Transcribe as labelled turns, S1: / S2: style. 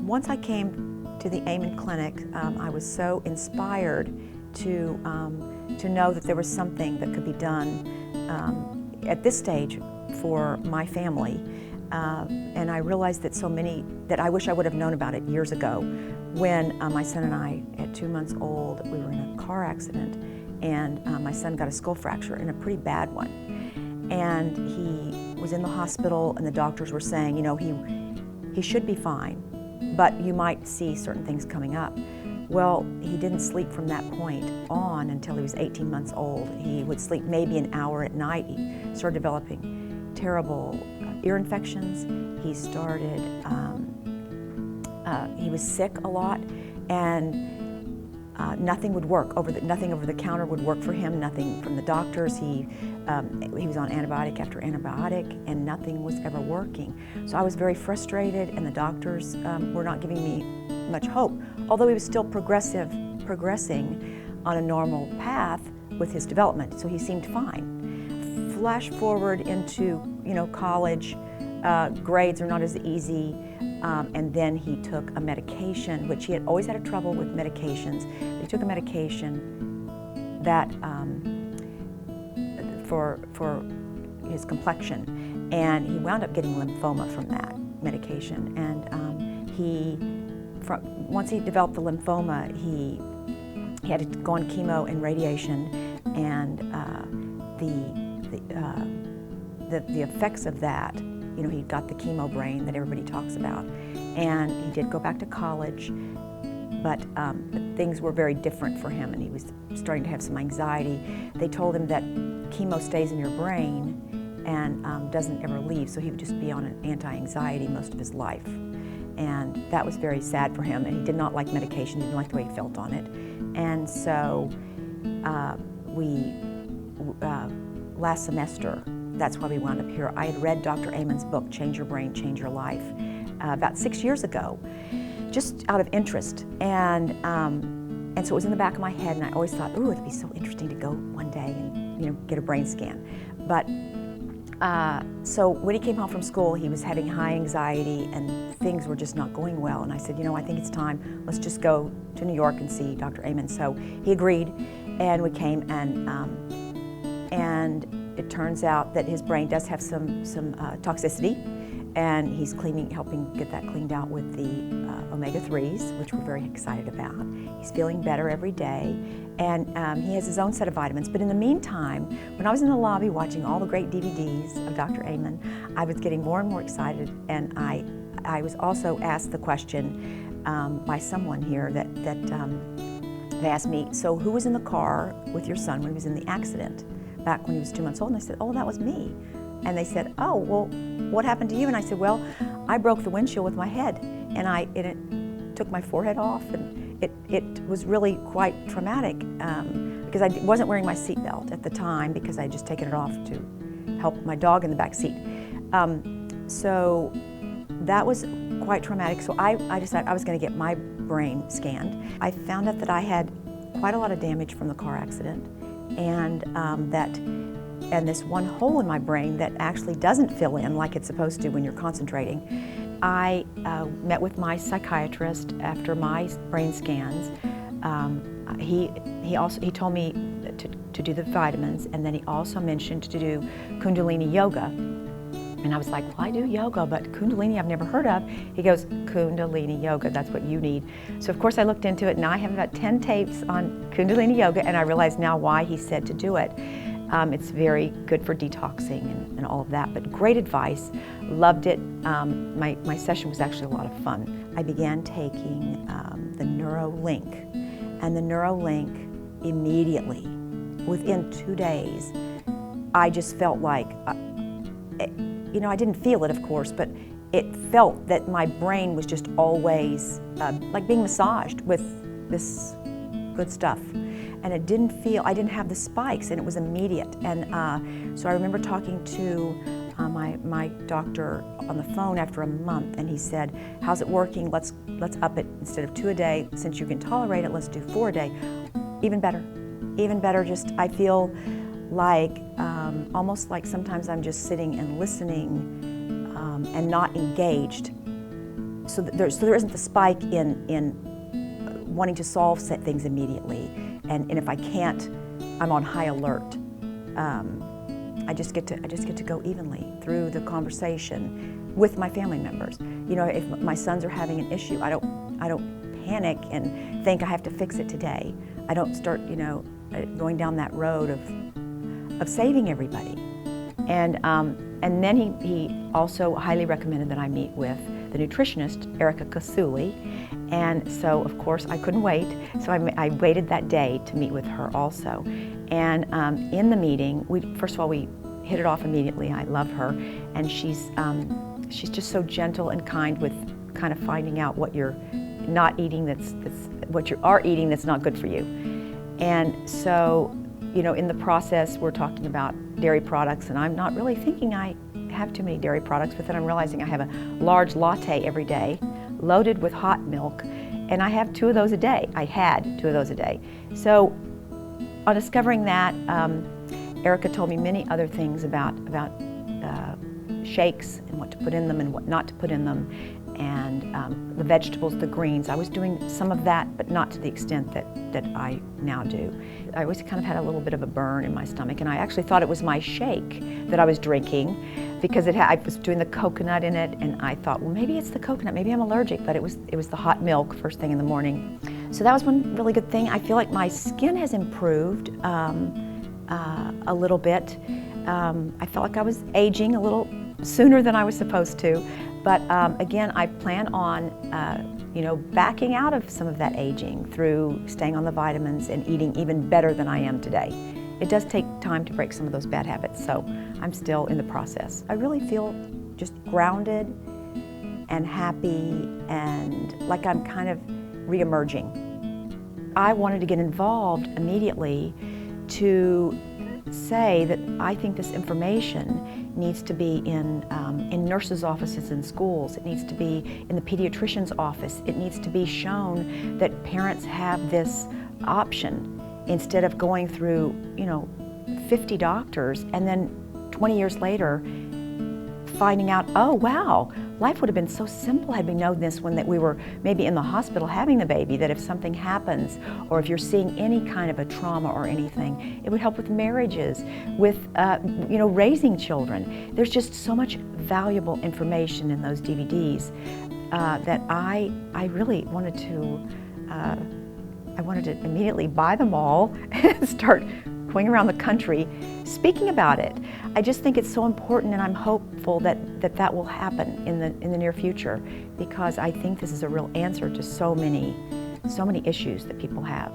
S1: Once I came to the Amen Clinic, I was so inspired to know that there was something that could be done at this stage for my family. And I realized that I wish I would have known about it years ago when my son and I, at 2 months old, we were in a car accident, and my son got a skull fracture, and a pretty bad one. And he was in the hospital, and the doctors were saying, you know, he should be fine, but you might see certain things coming up. Well, he didn't sleep from that point on until he was 18 months old. He would sleep maybe an hour at night. He started developing terrible ear infections. He started, he was sick a lot, and nothing would work. Nothing over the counter would work for him, nothing from the doctors. He was on antibiotic after antibiotic, and nothing was ever working. So I was very frustrated, and the doctors were not giving me much hope, although he was still progressing on a normal path with his development, so he seemed fine. Flash forward into, college, grades are not as easy, and then he took a medication, which he had always had trouble with medications. He took a medication that for his complexion, and he wound up getting lymphoma from that medication. And once he developed the lymphoma, he had to go on chemo and radiation, and the effects of that, he got the chemo brain that everybody talks about, and he did go back to college, but things were very different for him, and he was starting to have some anxiety. They told him that chemo stays in your brain and doesn't ever leave, so he would just be on an anti-anxiety most of his life. And that was very sad for him, and he did not like medication, didn't like the way he felt on it. And so last semester, that's why we wound up here. I had read Dr. Amen's book, Change Your Brain, Change Your Life, about 6 years ago, just out of interest. And so it was in the back of my head, and I always thought, ooh, it'd be so interesting to go one day and get a brain scan. But so when he came home from school, he was having high anxiety, and things were just not going well. And I said, I think it's time. Let's just go to New York and see Dr. Amen. So he agreed, and we came, and it turns out that his brain does have some toxicity, and he's helping get that cleaned out with the omega-3s, which we're very excited about. He's feeling better every day, and he has his own set of vitamins. But in the meantime, when I was in the lobby watching all the great DVDs of Dr. Amen, I was getting more and more excited, and I was also asked the question by someone here that they asked me, so who was in the car with your son when he was in the accident back when he was 2 months old? And I said, oh, that was me. And they said, oh, well, what happened to you? And I said, well, I broke the windshield with my head, and it took my forehead off, and it was really quite traumatic because I wasn't wearing my seatbelt at the time because I had just taken it off to help my dog in the back seat. So that was quite traumatic. So I decided I was going to get my brain scanned. I found out that I had quite a lot of damage from the car accident, and this one hole in my brain that actually doesn't fill in like it's supposed to when you're concentrating. I met with my psychiatrist after my brain scans. He told me to do the vitamins, and then he also mentioned to do Kundalini yoga. And I was like, well, I do yoga, but Kundalini I've never heard of. He goes, Kundalini yoga, that's what you need. So of course I looked into it, and I have about 10 tapes on Kundalini yoga, and I realize now why he said to do it. It's very good for detoxing and all of that, but great advice. Loved it. My session was actually a lot of fun. I began taking the NeuroLink, and the NeuroLink immediately, within 2 days, I just felt like, I didn't feel it, of course, but it felt that my brain was just always like being massaged with this good stuff. And I didn't have the spikes, and it was immediate. And so I remember talking to my doctor on the phone after a month, and he said, how's it working? Let's up it. Instead of 2 a day, since you can tolerate it, let's do 4 a day. Even better, just I feel like, almost like sometimes I'm just sitting and listening and not engaged so there isn't the spike in wanting to solve things immediately, and if I can't, I'm on high alert. I just get to go evenly through the conversation with my family members. You know, if my sons are having an issue, I don't panic and think I have to fix it today. I don't start, you know, going down that road of saving everybody. And then he also highly recommended that I meet with the nutritionist, Advocacy, and so of course I couldn't wait, so I waited that day to meet with her also. And in the meeting, first of all, we hit it off immediately. I love her, and she's just so gentle and kind with kind of finding out what you're not eating what you are eating that's not good for you. And so, you know, in the process, we're talking about dairy products, and I'm not really thinking I have too many dairy products, but then I'm realizing I have a large latte every day, loaded with hot milk, and I have 2 of those a day. I had 2 of those a day. So, on discovering that, Erica told me many other things about shakes and what to put in them and what not to put in them, and the vegetables, the greens. I was doing some of that, but not to the extent that I now do. I always kind of had a little bit of a burn in my stomach, and I actually thought it was my shake that I was drinking, because I was doing the coconut in it, and I thought, well, maybe it's the coconut, maybe I'm allergic, but it was the hot milk first thing in the morning. So that was one really good thing. I feel like my skin has improved a little bit. I felt like I was aging a little sooner than I was supposed to, but again, I plan on you know, backing out of some of that aging through staying on the vitamins and eating even better than I am today. It does take time to break some of those bad habits, so I'm still in the process. I really feel just grounded and happy and like I'm kind of re-emerging. I wanted to get involved immediately to say that I think this information needs to be in nurses' offices in schools. It needs to be in the pediatrician's office. It needs to be shown that parents have this option instead of going through, you know, 50 doctors and then 20 years later finding out, oh wow, life would have been so simple had we known this when we were maybe in the hospital having the baby, that if something happens or if you're seeing any kind of a trauma or anything, it would help with marriages, with you know, raising children. There's just so much valuable information in those DVDs that I really wanted to immediately buy them all and start going around the country speaking about it. I just think it's so important, and I'm hopeful that will happen in the near future, because I think this is a real answer to so many issues that people have.